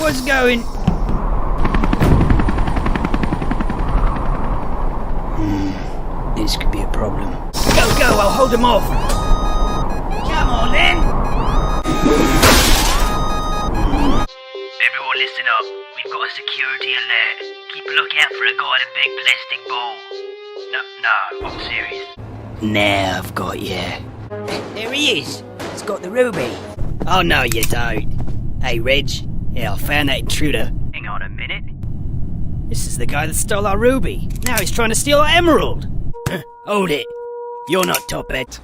What's going? This could be a problem. Go, I'll hold him off. Come on, then. Everyone listen up. We've got a security alert. Keep a lookout for a guy in a big plastic ball. No, I'm serious. Now I've got you. There he is. He's got the ruby. Oh, no, you don't. Hey, Reg. Yeah, I found that intruder. Hang on a minute. This is the guy that stole our ruby. Now he's trying to steal our emerald. Hold it. You're not Toppat.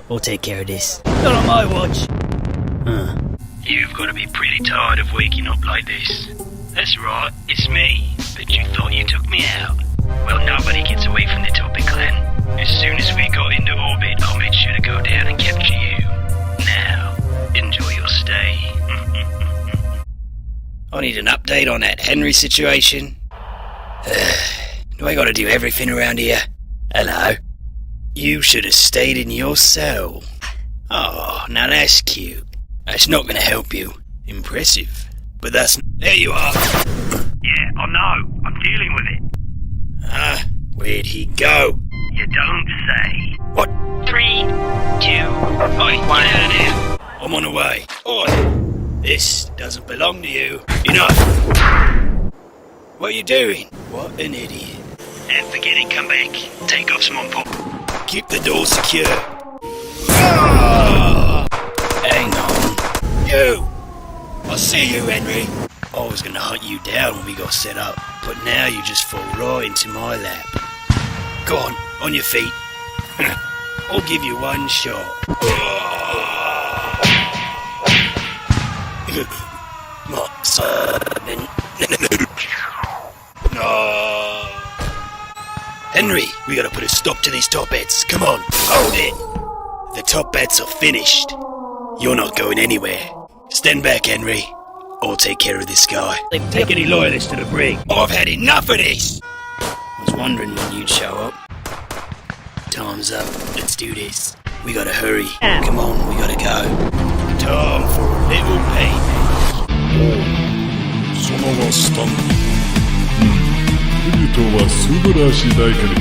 We'll take care of this. Not on my watch. You've got to be pretty tired of waking up like this. That's right, it's me. But you thought you took me out. Well, nobody gets away from the Toppat clan. As soon as we got into orbit, I made sure to go down and capture you. Now, enjoy your stay. I need an update on that Henry situation. Do I gotta do everything around here? Hello? You should have stayed in your cell. Oh, now that's cute. That's not gonna help you. Impressive. But that's... There you are! Yeah, I know. I'm dealing with it. Where'd he go? You don't say. What? 3, 2, 1. Get out of there! I'm on the way. Oi! This doesn't belong to you. Enough! What are you doing? What an idiot. And forget it, come back. Take off some pop. Keep the door secure. Ah! Hang on. You! I see you, Henry. I was gonna hunt you down when we got set up, but now you just fall right into my lap. Go on your feet. I'll give you one shot. My son. No. Henry, we gotta put a stop to these Toppats. Come on, hold it. The Toppats are finished. You're not going anywhere. Stand back, Henry. I'll take care of this guy. Take any loyalists to the brig. I've had enough of this. I was wondering when you'd show up. Time's up. Let's do this. We gotta hurry. Come on, we gotta go. Time for a little payback. そのはスタンド。クリトは素晴らしい大狩りだ。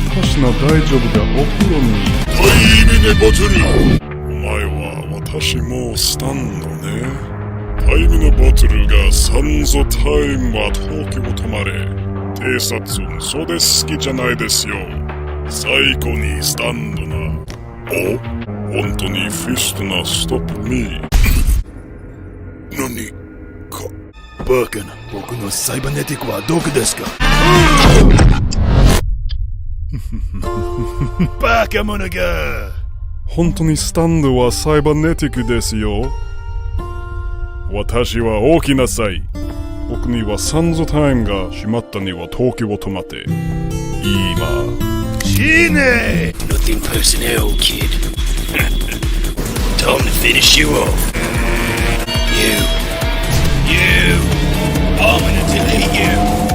私の大丈夫だ、お風呂に。タイミネボトル。お前は私もスタンドね。タイミネボトルがサンゾタイムは東京を止まれ。偵察そうです好きじゃないですよ。最高にスタンドな。お、本当にフィストなストップミー。何か。バカな、僕のサイバネティックはどこですか？バカ者が。本当にスタンドはサイバネティックですよ。私は大きなさい。僕にはサンゾタイムが閉まったには東京を止まって。今。死ね！ Nothing personnel, kid. Time to finish you off. You. I'm gonna delete you.